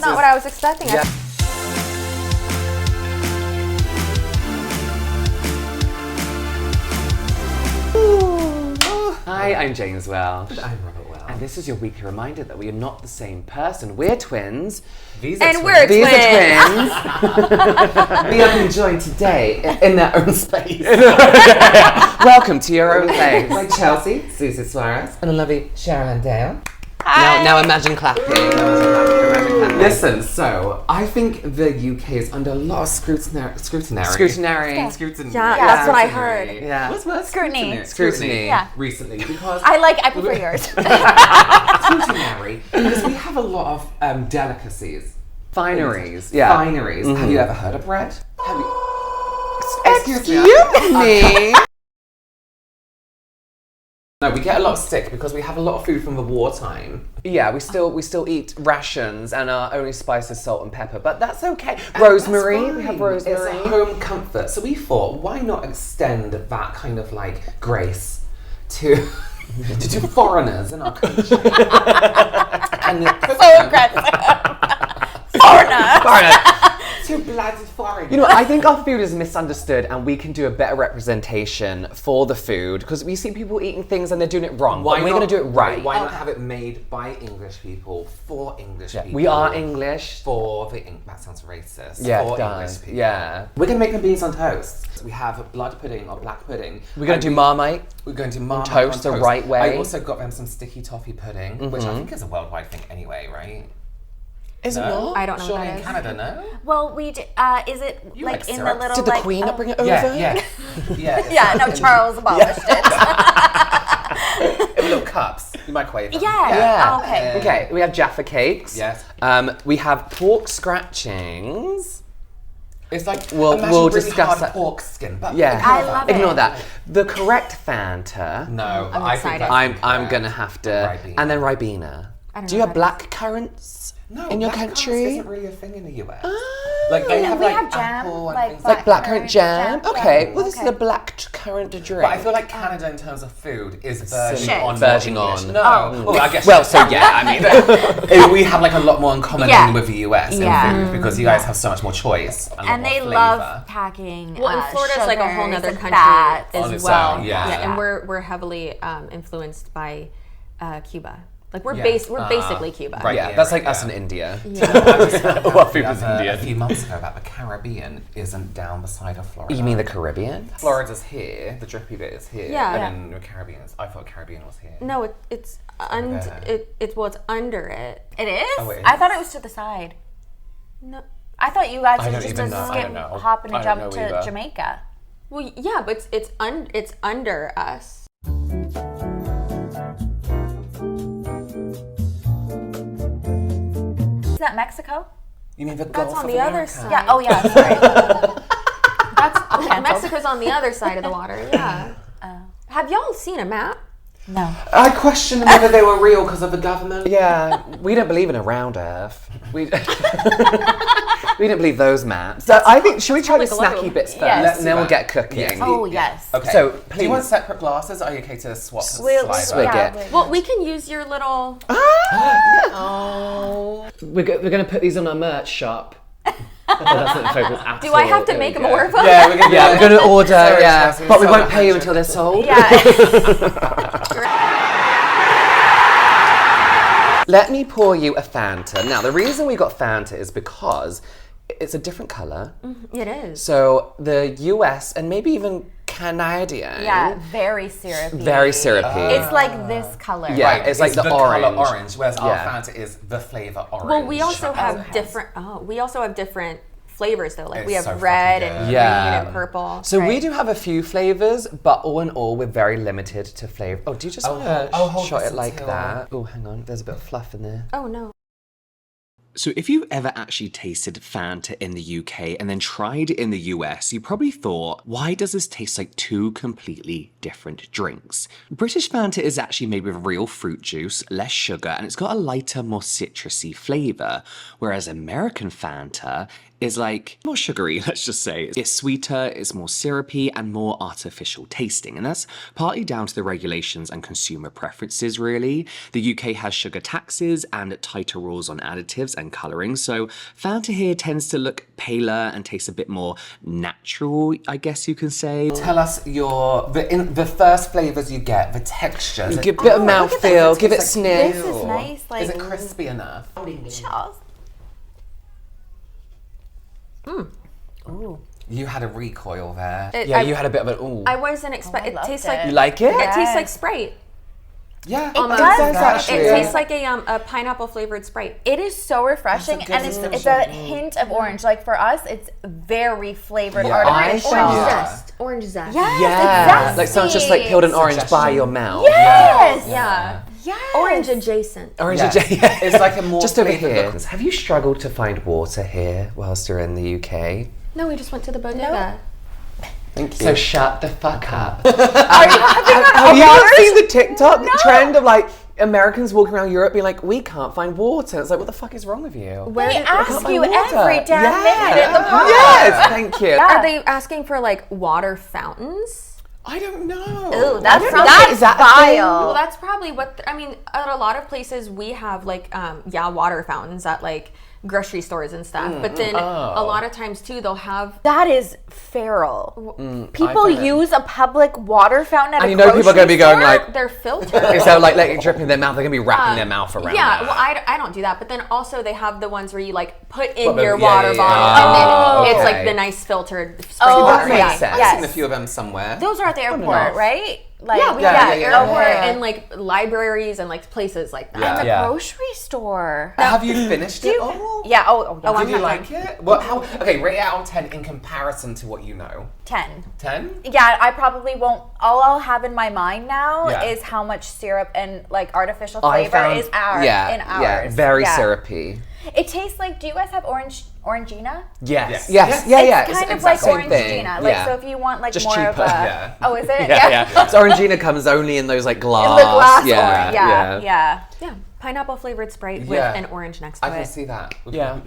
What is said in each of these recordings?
Not what I was expecting. Yeah. Hi, I'm James Welsh. I'm Robert Welsh. And this is your weekly reminder that we are not the same person. We're twins. We're twins. These are twins. We are joined today in their own space. Welcome to your own place. Like Chelsea, Susie Suarez, and a lovely Sherrilyn Dale. Now imagine clapping. Listen, so I think the UK is under a lot of scrutiny. Yeah, that's what I heard. Yeah. What's Scrutiny. Scrutiny. Yeah. Recently, because I prefer yours. scrutiny, because we have a lot of delicacies. Fineries. Yeah. Fineries. Mm-hmm. Have you ever heard of bread? Have you? Excuse me. No, we get a lot of stick because we have a lot of food from the wartime. Yeah, we still eat rations and our only spice is salt and pepper, but that's okay. Rosemary, That's we have fine. rosemary. It's a home comfort. So we thought, why not extend that kind of like grace to foreigners in our country? And So aggressive. Foreigner. to bloody foreigners. You know, I think our food is misunderstood and we can do a better representation for the food because we see people eating things and they're doing it wrong. But we're going to do it right. Why not have it made by English people for English people? We are English. For the that sounds racist. Yeah, for it does. English people. Yeah. We're gonna make them beans on toast. We have blood pudding or black pudding. We're going to do Marmite. We're going to do Marmite toast on the right way. I also got them some sticky toffee pudding, which I think is a worldwide thing anyway, right? Is it No? not? I don't know what Surely that in is. Canada, no? Well, we do, is it You like like in syrup? the little Did the like, Queen not bring it over? Yeah. Yeah, no, Charles abolished it. In little cups. You microwave them. Yeah. Oh, okay. Okay, we have Jaffa Cakes. Yes. We have pork scratchings. It's like We'll really discuss hard that. pork skin. But Yeah. I love it. Ignore that. The correct Fanta. No, I'm I excited. think that's I'm incorrect. gonna have to, Ribena. and then Ribena. I don't Do you know have what that black currants No, in your black currants country? isn't really a thing in the US. Like they have we like have jam, apple and like things Like blackcurrant jam? Yeah. Okay, well this is Okay. a black currant drink. But I feel like Canada, in terms of food, is verging Shit. on Verging more English. on. No, well, I guess. Well, so yeah, I mean, we have like a lot more in common Yeah. than with the US Yeah. in food because you guys have so much more choice and, And a lot they more love flavor. packing. Well, and Florida's like a whole sugars nother and country fats. On as its well. own, yeah. And we're heavily influenced by Cuba. Like we're Yeah. basically Cuba. right. yeah, that's like yeah. us in India. Well, food was Indian. A few months ago about the Caribbean isn't down the side of Florida. You mean the Caribbean? Florida's here, the drippy bit is here, Yeah. and then the Caribbean is, I thought Caribbean was here. No, it's there. it's under it. It is? Oh, it I is? thought it was to the side. No. I thought you guys I were don't just even a know. I skip, don't know. hop, and I a don't jump know to either. Jamaica. Well, yeah, but it's under us. Is that Mexico? You mean the That's Gulf on of the other America? side. Yeah. Oh, yeah. Sorry. That's Mexico's on the other side of the water. Yeah. Have y'all seen a map? No. I questioned whether they were real because of the government. Yeah, we don't believe in a round earth. We we don't believe those maps. So I think, should we try the like a snacky logo. bits first, Yes. and then we'll get cooking. Yes. Oh, yes. Okay. So, do please. you want separate glasses? Are you okay to swap? We'll swig yeah, it. Well, we can use your little. Oh. We're going to put these on our merch shop. Oh, that's not the focus at Do I have all. to There make we them go. more of them? Yeah, we're gonna. Yeah, we're going to order, Sorry, yeah. Chelsea, But we so won't pay you much. until they're sold. Let me pour you a Fanta. Now, the reason we got Fanta is because it's a different colour. It is. So the US and maybe even Canadian. Yeah, very syrupy. Very syrupy. It's like this color. Yeah. Right, it's like the colour orange. orange, whereas our Yeah. Fanta is the flavour orange. Well, we also have Okay. different. Oh, we also have different flavors though. Like we It's have so red fucking and good. green and purple. So we Right. do have a few flavors, but all in all, we're very limited to flavor. Oh, do you just want to hold shot this it like until- that? Oh, hang on. There's a bit of fluff in there. Oh no. So if you've ever actually tasted Fanta in the UK and then tried it in the US, you probably thought, why does this taste like two completely different drinks? British Fanta is actually made with real fruit juice, less sugar, and it's got a lighter, more citrusy flavour, whereas American Fanta is like more sugary, let's just say. It's sweeter, it's more syrupy, and more artificial tasting. And that's partly down to the regulations and consumer preferences, really. The UK has sugar taxes and tighter rules on additives and colouring, so Fanta here tends to look paler and taste a bit more natural, I guess you can say. Tell us the first flavours you get, the textures. Give a bit of mouthfeel, give it sniff. This is nice. Like, Is it crispy enough? Charles. You had a recoil there. Yeah, you had a bit of an ooh. I wasn't expecting. I It tastes loved like it. You like it? It tastes like Sprite. Yeah, does actually. It tastes like a pineapple flavored Sprite. It is so refreshing, That's a good and it's a hint of orange. Like for us, it's very flavored artificial. Orange zest. Yes, Yeah, exactly. like someone's just like peeled an orange by your mouth. Yes. Yeah. Yes. Orange adjacent. Orange Yeah. yeah. It's like a more Just over flavoured here. look. Have you struggled to find water here whilst you're in the UK? No, we just went to the bodega. Thank you. So shut the fuck up. Are you having Have you not seen the TikTok trend of like Americans walking around Europe being like, we can't find water? It's like, what the fuck is wrong with you? They ask find you water. every damn minute in the pod. Yes, thank you. Are they asking for like water fountains? I don't know. Ooh, that's Is that a thing? vile. Well, that's probably what I mean. At a lot of places, we have like water fountains at like grocery stores and stuff. But then a lot of times too, they'll have. That is feral. People use a public water fountain at And a you know people are going to be going grocery like, They're filtered. instead of like letting it drip in their mouth, they're going to be wrapping their mouth around Yeah, that. well, I don't do that. But then also they have the ones where you like put in Well, your yeah, water yeah, bottle, yeah. and then it's okay. like the nice filtered spring Oh, water. that okay. makes sense. I've Yes. seen a few of them somewhere. Those are at the airport, enough. right? Like, yeah. airport And like libraries and like places like that. Yeah. the Yeah. grocery store. Have you finished it all? Yeah. Oh, yeah. Did you like it? Well, how? Okay, rate it out of 10 in comparison to what you know. 10. 10? Yeah, I probably won't. All I'll have in my mind now Yeah. is how much syrup and like artificial I flavor found- is ours. Yeah, in ours. yeah, very Yeah. syrupy. It tastes like. Do you guys have Orangina? Yes. Yes. Yes. Yes. Yeah. It's kind of exact like same thing. Orangina. Like Yeah. so, if you want like Just more of cheaper. a. Yeah. Oh, is it? Yeah. So Orangina comes only in those like glass. In the glass yeah, orange. Yeah. Yeah, pineapple flavored Sprite with Yeah. an orange next to I it. can see that. Yeah.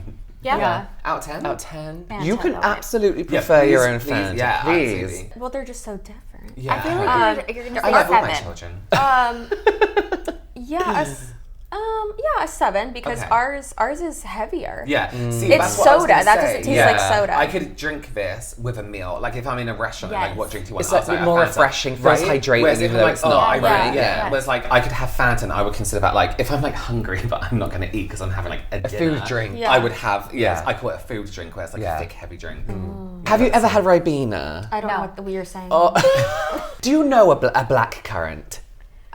Yeah. Out of 10? Out of 10. Fanta, You can though. absolutely prefer please, your own please, Fanta. yeah, please. absolutely. Well, they're just so different. Yeah. I feel like you're gonna I say love all my 7. children. A 7 because Okay. ours is heavier. Yeah. See, It's that's what I was soda. gonna That say. doesn't taste like soda. I could drink this with a meal. Like if I'm in a restaurant, and like Yes. what drink do you want? It's like I'll say, more Fanta. refreshing, feels hydrating Whereas if even I'm though like, it's oh, not, I really, right? yeah. Yeah. Whereas like I could have Fanta and I would consider that like if I'm like hungry but I'm not going to eat because I'm having like a dinner, food drink. Yeah. I would have Yeah. I call it a food drink where it's like Yeah. a thick heavy drink. Have you ever had Ribena? I don't No. know what you're saying. Do you know a black currant?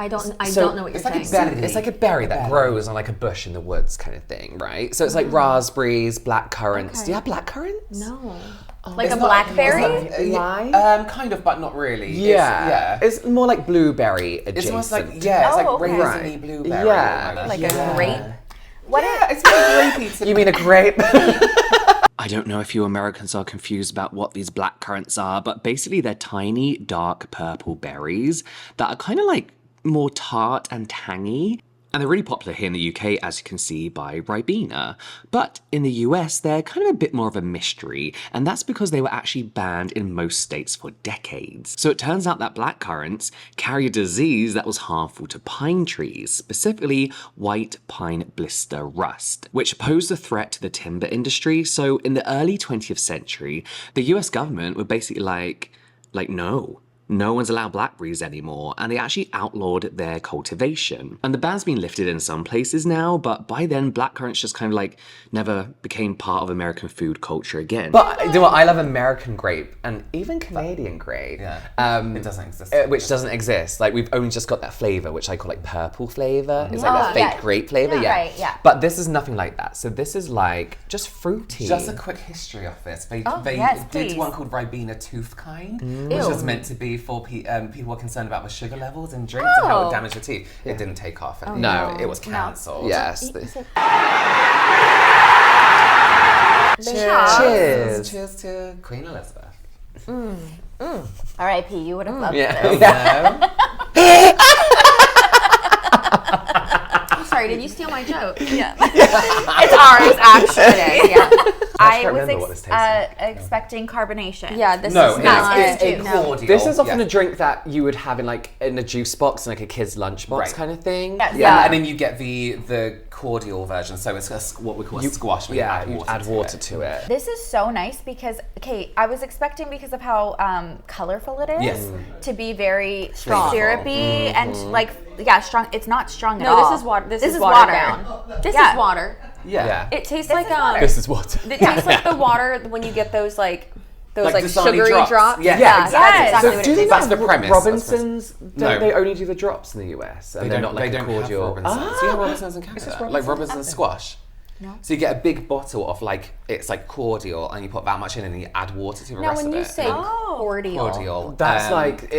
I don't know what you're it's like a saying. berry. It's like a berry that grows on like a bush in the woods kind of thing, right? So it's like raspberries, black currants. Okay. Do you have black currants? No. Oh, Like It's a not- blackberry? it's not- Lime? kind of, but not really. Yeah. It's, It's more like blueberry It's adjacent. almost like it's like Oh, okay. raisiny blueberry. Yeah. almost. Like Yeah. a grape. What Yeah, it's very grapey to You mean a grape? I don't know if you Americans are confused about what these black currants are, but basically they're tiny, dark purple berries that are kind of like more tart and tangy. And they're really popular here in the UK, as you can see by Ribena. But in the US, they're kind of a bit more of a mystery, and that's because they were actually banned in most states for decades. So it turns out that black currants carry a disease that was harmful to pine trees, specifically white pine blister rust, which posed a threat to the timber industry. So in the early 20th century, the US government were basically like, no one's allowed blackberries anymore, and they actually outlawed their cultivation. And the ban's been lifted in some places now, but by then blackcurrants just kind of like never became part of American food culture again. But you know what? I love American grape and even Canadian grape. Yeah. It doesn't exist. Which doesn't exist. Like we've only just got that flavor, which I call like purple flavor. It's like Oh, that fake yeah. grape flavor. Yeah. Yeah. Right, yeah. But this is nothing like that. So this is like just fruity. Just a quick history of this. They yes, did please. one called Ribena tooth kind, which was meant to be for people who are concerned about the sugar levels in drinks and how it would damage your teeth. It didn't take off. And no. it was cancelled. Yes. Cheers. Cheers to Queen Elizabeth. R.I.P. You would have loved Yeah. this. Yeah. I'm sorry, did you steal my joke? It's ours, actually. Yeah. I I can't was remember what this tastes like. expecting carbonation. Yeah, this No, is not. it's a juice. cordial. This is often yeah. a drink that you would have in a juice box, in like a kid's lunchbox Right. kind of thing. Yes. Yeah, and then you get the cordial version, so it's what we call a squash. Where you add water to it. This is so nice because, okay, I was expecting because of how colorful it is Yes. to be very Strong. syrupy and like, strong. It's not strong at No, all. this is water. This is water. watered down. This Yeah. is water. Yeah. It tastes This like is water. This is water. It tastes like the water when you get those like Dasani sugary drops. Yeah, Yeah, exactly. yes. Exactly So what do it they tastes That's have the premise. Robinsons? Don't No. they only do the drops in the US? And they're not like they a don't have cordial. Robinsons. Do you have Robinsons in Canada? Like Robinsons squash? No. So you get a big bottle of it's like cordial, and you put that much in, and you add water to the Now, rest when of you it. say And cordial, That's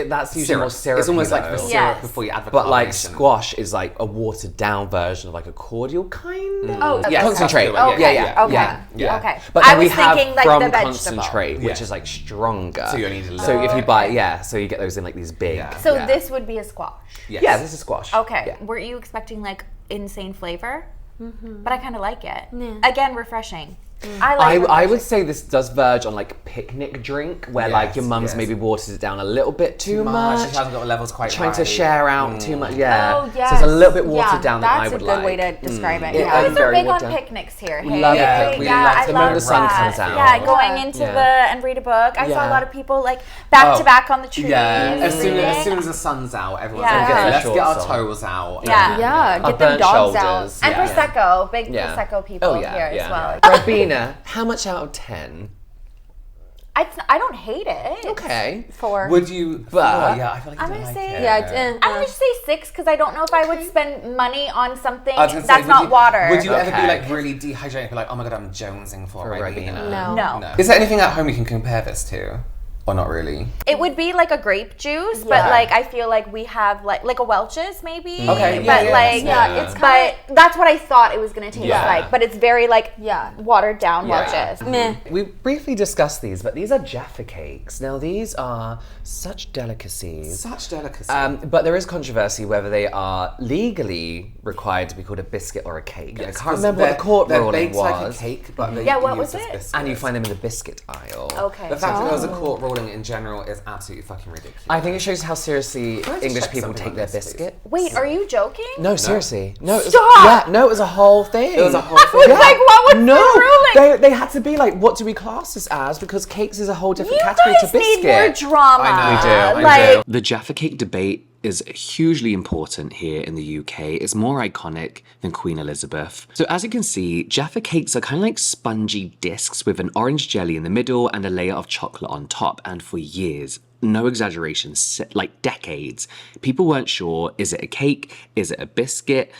that's usually more syrupy. It's almost like though. the syrup Yes. before you add the But like carbonation. squash is like a watered down version of like a cordial kind of. Oh, Yeah, concentrate. absolutely. Okay. Yeah. Okay. Yeah. Okay. But I then we was have thinking like from the vegetable. concentrate, which Yeah. is like stronger. So you only need a So little if you bit. buy, so you get those in like these big. Yeah. So yeah. this would be a squash. Yes. Yeah, this is squash. Okay. Yeah. Were you expecting like insane flavor? But I kind of like it. Yeah. Again, refreshing. I like. I would say this does verge on like picnic drink, where like your Yes, mum's yes. maybe waters it down a little bit too much. She hasn't got the levels quite Trying right. to share out too much, yeah. Oh, yes. So it's a little bit watered yeah, down than I that's would a good like. way to describe it. Yeah. Yeah. You guys are very big on well done. picnics here. We Hey, love yeah, it. We yeah, love I it. The moment love the sun that. comes out. Yeah, going Yeah. into Yeah. and read a book. I saw a Yeah. lot of people like back to back on the trees. Yeah, as soon reading. as the sun's out, everyone's Yeah. like, Get okay, their let's get our shorts on. toes out. Yeah. Yeah, Our get them burnt dogs out. shoulders. And Yeah. Prosecco, big Yeah. Prosecco people here as well. Rabina, how much out of 10? I don't hate it. Okay. 4. Would you? But- yeah, I feel like I'm you gonna like say- it. Yeah, it's, I'm gonna say 6 because I don't know if I would spend money on something I was gonna say, that's would not you- water. Would you ever be Okay. like really dehydrated and be like, oh my god, I'm jonesing for For Ribena? Ribena. No. No. Is there anything at home you can compare this to? Or not really? It would be like a grape juice, but Yeah. like I feel like we have like a Welch's maybe. Okay, But yeah, like yeah. it's but that's what I thought it was gonna taste Yeah. like. But it's very like Yeah. watered down Yeah. Welch's. Meh. We briefly discussed these, but these are Jaffa Cakes. Now, these are such delicacies. Such delicacy. But there is controversy whether they are legally required to be called a biscuit or a cake. I can't remember what the court they're ruling baked was. like a cake, but they Yeah, what use was as it? biscuits. And you find them in the biscuit aisle. Okay. The fact that there was a court ruling in general is absolutely fucking ridiculous. I think it shows how seriously I just English check people something take on their this, please? biscuit. Wait, are you joking? No, seriously. No, it was, Stop! Yeah, no, it was a whole thing. It was a whole thing. Yeah. Like, what was no, the ruling? They had to be like, what do we class this as? Because cakes is a whole different You category guys to biscuit. need more drama. I know. We do, I Like, The Jaffa Cake debate is hugely important here in the UK. It's more iconic than Queen Elizabeth. So as you can see, Jaffa Cakes are kind of like spongy discs with an orange jelly in the middle and a layer of chocolate on top. And for years, no exaggeration, like decades, people weren't sure, is it a cake? Is it a biscuit?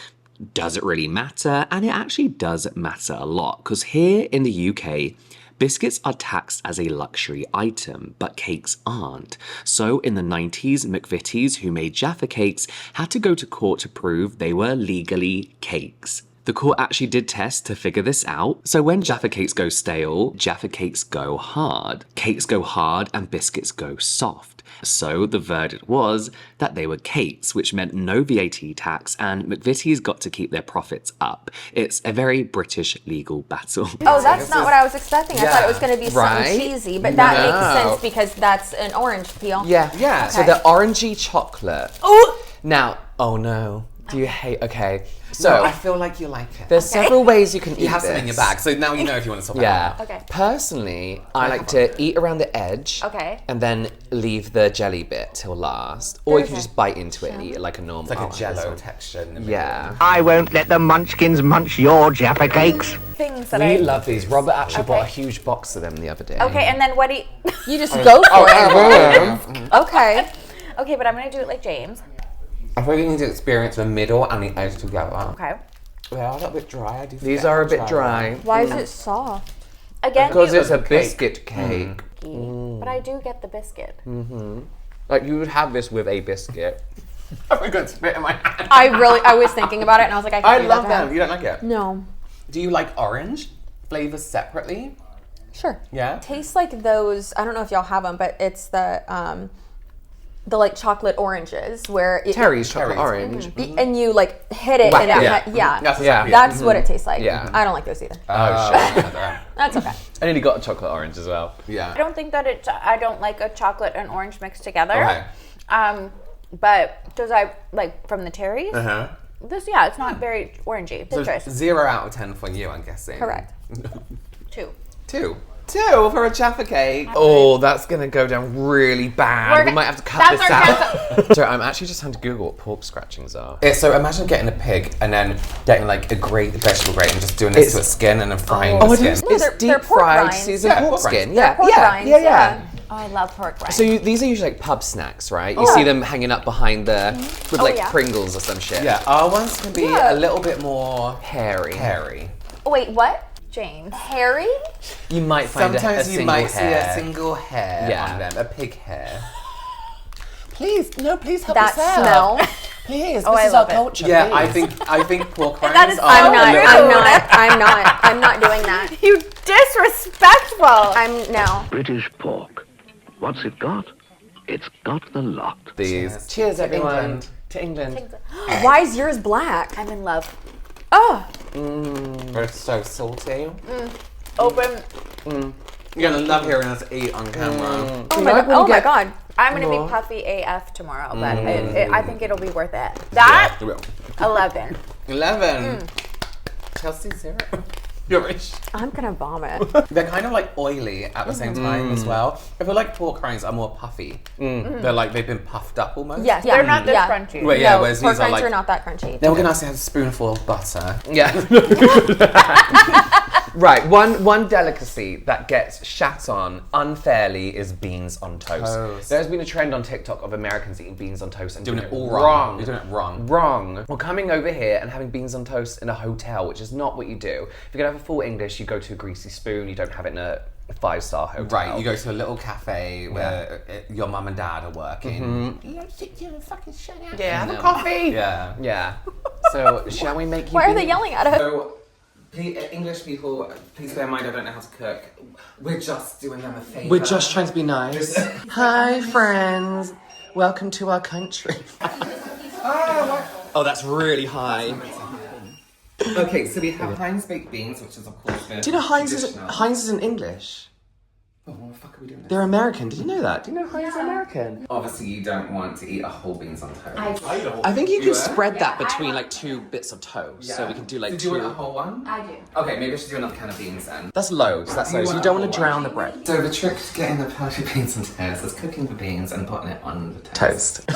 Does it really matter? And it actually does matter a lot, because here in the UK, biscuits are taxed as a luxury item, but cakes aren't. So in the 90s, McVitie's, who made Jaffa Cakes, had to go to court to prove they were legally cakes. The court actually did tests to figure this out. So when Jaffa Cakes go stale, Jaffa Cakes go hard. Cakes go hard and biscuits go soft. So the verdict was that they were cakes, which meant no VAT tax, and McVitie's got to keep their profits up. It's a very British legal battle. Oh, that's not what I was expecting. I thought it was going to be something Right? cheesy, but that No. makes sense because that's an orange peel. Yeah. Yeah. So the orangey chocolate. oh, Now, oh no. Do you hate, okay. So, So I feel like you like it. there's several ways you can eat You have this. some in your bag, so now you know if you want to swap Yeah. it. Okay. Personally, I like to eat around the edge. Okay. And then leave the jelly bit till last. Or you can just bite into it and eat it like a normal. It's like a this jello one. texture in the middle. Yeah. I won't let the munchkins munch your Jaffa Cakes. things that We I love these. Robert actually bought a Okay. huge box of them the other day. Okay, and then what do you You just go for it. Okay. Okay, but I'm gonna do it like James. I feel like you need to experience the middle and the edge together. Okay. They are a little bit dry. I do. These forget are a how bit dry. Why is it soft? Again, Because you- it's a cake. biscuit cake. but I do get the biscuit. Like you would have this with a biscuit. Oh my god, spit in my hand. I was thinking about it and I was like, I I can't do love that to him. them. You don't like it? No. Do you like orange flavors separately? Sure. Yeah. Tastes like those, I don't know if y'all have them, but it's the like chocolate oranges where it, Terry's chocolate Cherries. orange. and you like hit it Whack and it it. yeah. That's Yeah. yeah. That's what it tastes like. Yeah. I don't like those either. Oh, shit. That's okay. I nearly got a chocolate orange as well. Yeah. I don't think that I don't like a chocolate and orange mixed together. Okay. But because I like from the Terry's, this it's not very orangey. Good choice. 0 out of 10 for you, I'm guessing. Correct. 2. 2. 2 for a Jaffa cake. Oh, that's gonna go down really bad. We might have to cut this out. So I'm actually just trying to Google what pork scratchings are. Yeah, so imagine getting a pig and then getting like a vegetable grate and just doing this to its skin and then frying the skin. No, It's they're deep pork fried rinds. seasoned Yeah, pork pork skin. rinds. Yeah, Pork rinds, yeah. Oh, I love pork rinds. So these are usually like pub snacks, right? You see them hanging up behind with like Pringles or some shit. Yeah, our ones can be a little bit more Hairy. Oh, wait, what? James. Harry? You might find Sometimes a you single might hair. see a single hair on them, a pig hair. Please help That smell. Please, I love it. culture. Yeah, please. I think pork rinds That is are so a little- I'm not doing that. You disrespectful. No. British pork. What's it got? It's got the lot. These. Cheers, To everyone. England. To England. Why is yours black? I'm in love. Oh. They're so salty. Open. You're gonna love hearing us eat on camera. Oh my god. I'm going to be puffy AF tomorrow, but I think it'll be worth it. That, 11. 11. Chelsea 0. You're rich. I'm gonna vomit. They're kind of like oily at the same time as well. I feel like pork rinds are more puffy. They're like they've been puffed up almost. Yes, They're not this crunchy. Wait, yeah, No, whereas pork these are rinds like. are not that crunchy. Then we're gonna have a spoonful of butter. Yeah. Right, one delicacy that gets shat on unfairly is beans on toast. There's been a trend on TikTok of Americans eating beans on toast and doing it all wrong. You're doing it wrong. Wrong. Well, coming over here and having beans on toast in a hotel, which is not what you do. If you're gonna have a full English, you go to a greasy spoon. You don't have it in a 5-star hotel. Right, you go to a little cafe where your mum and dad are working. Yeah, have a coffee. Yeah. Yeah. So, shall we make you Why are they yelling at us? So, English people, please bear in mind I don't know how to cook. We're just doing them a favour. We're just trying to be nice. Hi, friends. Welcome to our country. Oh, that's really high. Okay, so we have Heinz baked beans, which is of course the Do you know Heinz traditional. isn't English? Oh, what the fuck are we doing? They're American. Did you know that? Do you know Heinz are American? Obviously, you don't want to eat a whole beans on toast. I think you can spread that between like 2 bits of toast. So we can do like Did you want a 2. whole one? I do. Okay, maybe I should do another can of beans then. That's loads. That's loads. You don't want to drown the bread. So the trick to getting the perfect beans on toast is cooking the beans and putting it on the toast. Toast.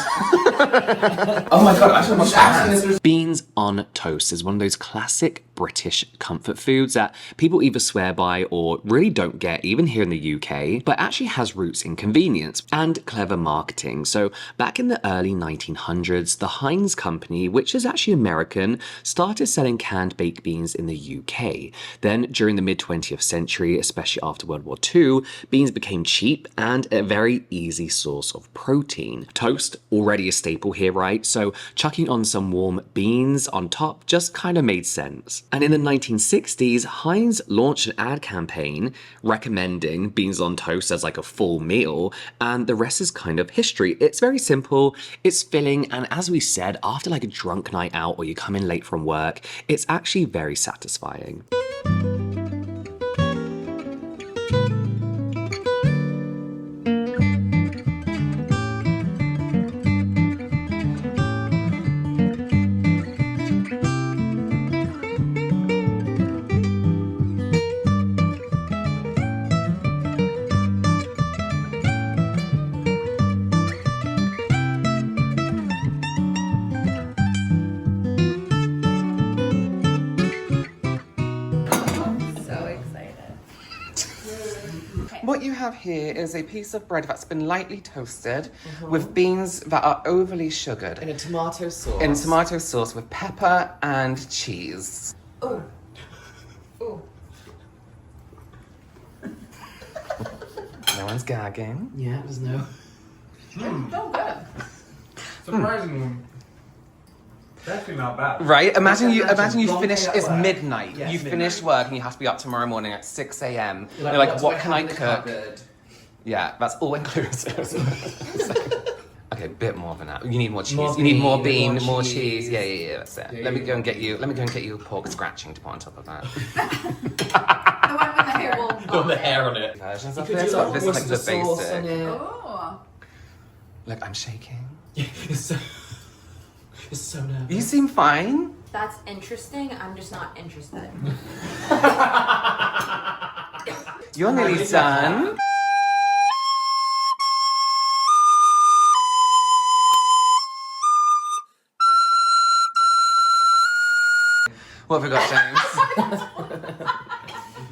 Oh my god, I should wash hands. Beans on toast is one of those classic British comfort foods that people either swear by or really don't get, even here in the UK, but actually has roots in convenience and clever marketing. So back in the early 1900s, the Heinz company, which is actually American, started selling canned baked beans in the UK. Then during the mid-20th century, especially after World War II, beans became cheap and a very easy source of protein. Toast, already a staple here, right? So chucking on some warm beans on top just kind of made sense. And in the 1960s, Heinz launched an ad campaign recommending beans on toast as like a full meal, and the rest is kind of history. It's very simple, it's filling, and as we said, after like a drunk night out or you come in late from work, it's actually very satisfying. What you have here is a piece of bread that's been lightly toasted with beans that are overly sugared. In a tomato sauce. In tomato sauce with pepper and cheese. Ooh. Ooh. No one's gagging. Yeah, there's no. So good. Surprisingly, it's actually not bad. Right? Imagine you long finish, day at it's work. midnight. Yeah, you it's finish work and you have to be up tomorrow morning at 6 a.m. You're like, what can I cook? Yeah, that's all inclusive. Okay, a bit more than that. You need more cheese. More you need more bean, bean, more more cheese. cheese. Yeah, that's it. Let me go and get you pork scratching to put on top of that. The one with the hair versions of could this, do, but like, this is like the oyster sauce on basic. it. Oh. Look, I'm shaking. It's so nervous. You seem fine. That's interesting. I'm just not interested. You're nearly done. What have we got, James?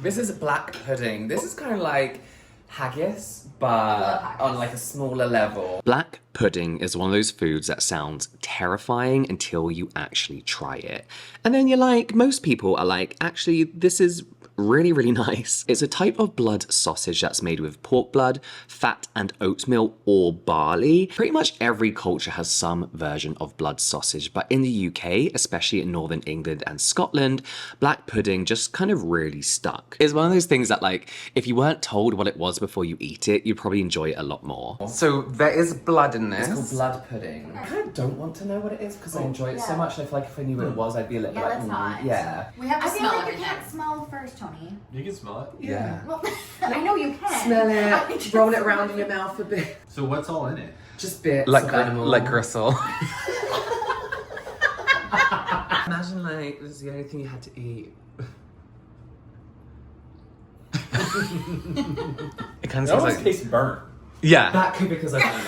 This is black pudding. This is kind of like haggis, but on like a smaller level. Black pudding is one of those foods that sounds terrifying until you actually try it. And then you're like, most people are like, actually, this is really, really nice. It's a type of blood sausage that's made with pork blood, fat, and oatmeal or barley. Pretty much every culture has some version of blood sausage, but in the UK, especially in Northern England and Scotland, black pudding just kind of really stuck. It's one of those things that, like, if you weren't told what it was before you eat it, you'd probably enjoy it a lot more. So there is blood in this. It's called blood pudding. I kind of don't want to know what it is because I enjoy it so much. And I feel like if I knew what it was, I'd be a little bit like, let's not. yeah. We have to I feel smell like you everything. can't Smell first, Tony. You can smell it. Yeah. Well, I know you can. Smell I it, just- roll it around in your mouth a bit. So what's all in it? Just bits Like, of animal. like gristle. Imagine like this is the only thing you had to eat. It kind It of almost tastes like... tastes burnt. Yeah. That could be because I done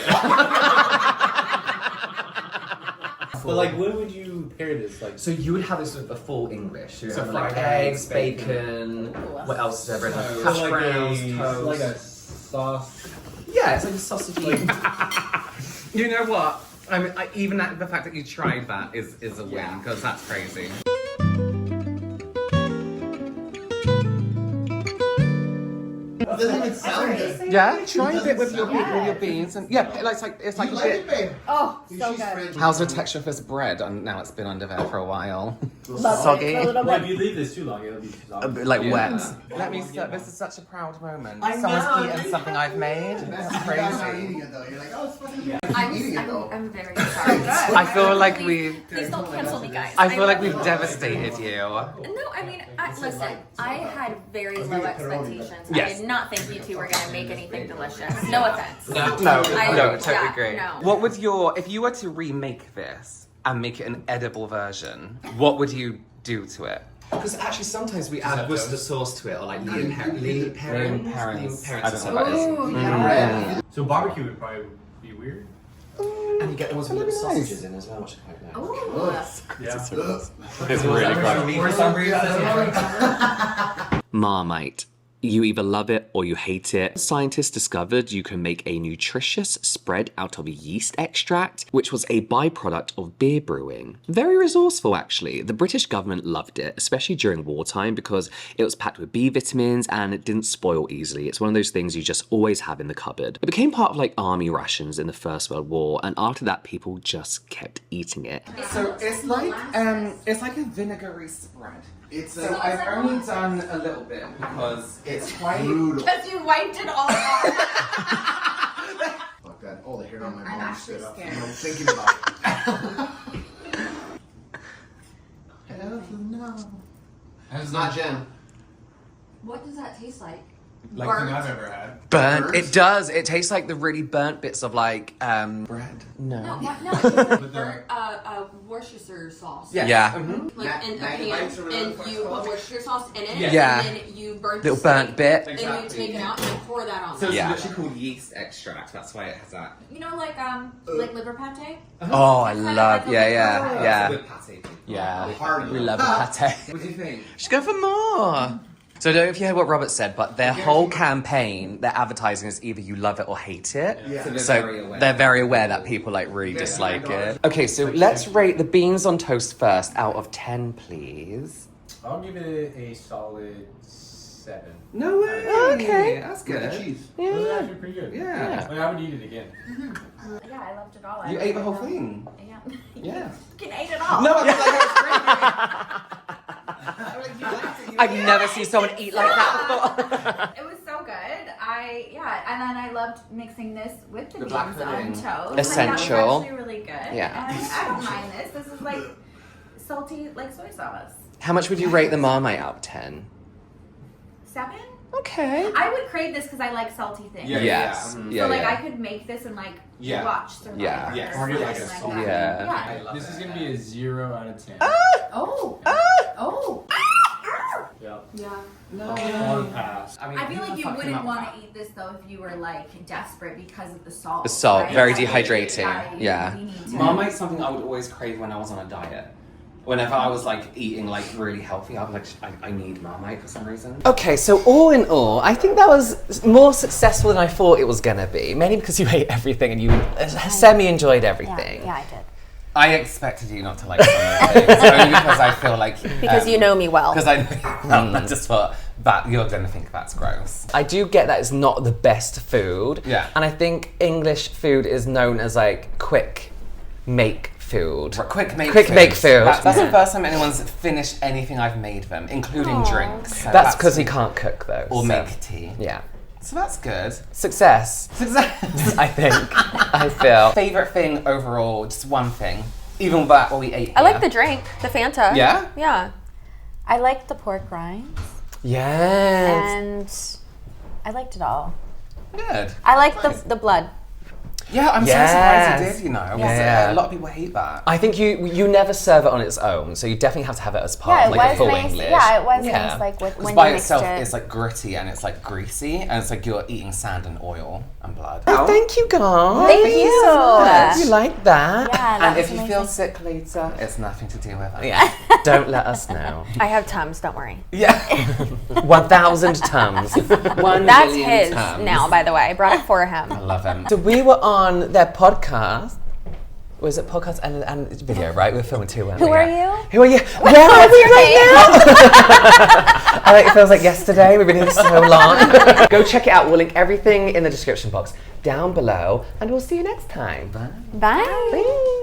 But like, what would you pair this? Like, So you would have this with a full English. You would So have like fried eggs, eggs, bacon. What else is there? Like so hash like browns, a toast. like a sauce. Yeah, it's like a sausage. You know what? I mean, even the fact that you tried that is a win, because that's crazy. Doesn't it sound good? Yeah, try a bit with your Yes. beans and yeah, it's like You a like it, bit. babe? Oh, She's so good. French. How's the texture of this bread? And now it's been under there for a while. Love Soggy. it. A little Well, if bit. you leave this too long, it'll be too A soft. bit like Yeah. wet. Let me sit. This is such a proud moment. I Someone's know. eaten something I've made. That's You guys aren't crazy. eating it though. You're like, oh, it's fucking good. Eating it though. I'm very sorry. I feel like we. Please don't cancel me, guys. I feel like we've devastated you. No, I mean, listen, I had very low expectations. Yes. I did not think you two were going to make anything delicious. No offense. No, totally yeah, agree. no. What would if you were to remake this and make it an edible version, what would you do to it? Because actually sometimes we add Worcester sauce to it, or like lean parents. I don't know what that is. So barbecue would probably be weird. And you get the ones with little sausages in as well, which I quite like. Ooh. Yeah. It's really good. For some reason. Marmite. You either love it or you hate it. Scientists discovered you can make a nutritious spread out of yeast extract, which was a byproduct of beer brewing. Very resourceful, actually. The British government loved it, especially during wartime, because it was packed with B vitamins and it didn't spoil easily. It's one of those things you just always have in the cupboard. It became part of like army rations in the First World War, and after that, people just kept eating it. So it's like a vinegary spread. It's So I've only done a little bit because it's quite. brutal. Because you wiped it all off. Fuck that. Oh, the hair on my I'm mom actually stood up. scared. I'm thinking about it. Hell no. It's not jam. What does that taste like? Like Burnt. thing I've ever had. Burnt. Burnt? It does. It tastes like the really burnt bits of like bread. No, No. what? No, it's burnt Worcestershire sauce. Yeah. Like in a Maggie pan, bites are really and what you it's put called. Worcestershire sauce in it, Yeah. and then you burn Little the burnt steak, bit. and you take it out and you pour that on. So it's there. literally called yeast extract. That's why it has that. You know, like liver pate. Oh, I Kinda love. like Yeah, a- yeah, Good yeah. patty. Yeah. Hard. We love a pate. What do you think? Just go for more. So I don't know if you heard what Robert said, but their whole campaign, their advertising is either you love it or hate it. Yeah. So they're very aware that people like really dislike it. Okay, so let's rate the beans on toast first out of 10, please. I'll give it a solid 7. No way. Okay. That's With the good. cheese. It was actually pretty good. Yeah. I mean, I would eat it again. Yeah, I loved it all. You ate the whole thing. Yeah. Yeah. You can eat it all. No, I was like, I was I've never seen someone eat like that before. It was so good. And then I loved mixing this with the The beans black on pudding. toast. Essential. Like, that was actually really good. Yeah. And I don't mind this. This is like salty, like soy sauce. How much would you rate the Marmite out of 10? 7? Okay. Okay. I would crave this because I like salty things. Yes. Mhm. Yeah, So like yeah. I could make this and like Yeah. watch Survivor. Yeah. Yes. Or Or get like a something salt. that. Yeah. Yeah. This is gonna be a 0 out of 10. Oh. Oh. Yeah. Yeah. On pass. I feel like you wouldn't want to eat this though if you were like desperate because of the salt. The salt, right? very Like, dehydrating. Yeah. you need to- Marmite's something I would always crave when I was on a diet. Whenever I was like eating like really healthy, I'd be like, I need Marmite for some reason. Okay, so all in all, I think that was more successful than I thought it was gonna be. Mainly because you ate everything and you semi-enjoyed everything. Yeah, I did. I expected you not to like some of the things, only because I feel like Because you know me well. Because I just thought that you're gonna think that's gross. I do get that it's not the best food. Yeah. And I think English food is known as like quick make food. Quick make food. That's the first time anyone's finished anything I've made them, including drinks. So That's because he can't cook though. Or so. make tea. Yeah. So that's good. Success. I think. I feel. Favorite thing overall, just one thing. Even that what we ate. I like here. the drink, the Fanta. Yeah? Yeah. I liked the pork rinds, Yes. and I liked it all. Good. I liked the blood. Yeah, I'm Yes. so surprised you did, you know. Yeah. A lot of people hate that. I think you never serve it on its own, so you definitely have to have it as part Yeah, of it like a was full nice. English. Yeah, it was Yeah. nice. Like with Because when by you mixed itself, it. it's like gritty and it's like greasy, and it's like you're eating sand and oil and blood. Oh, thank you guys. Thank you. so much. You like that? Yeah, that And was if you amazing. feel sick later, it's nothing to do with it. Yeah. Don't let us know. I have Tums, don't worry. Yeah. 1,000 tums. 1 That's million his times. now, by the way. I brought it for him. I love him. So we were on their podcast. Was it podcast and video, right? We were filming two, weren't we? Who are Yeah. you? Who are you? Where are we right now? I like it feels like yesterday. We've been here so long. Go check it out. We'll link everything in the description box down below, and we'll see you next time. Bye. Bye. Bye.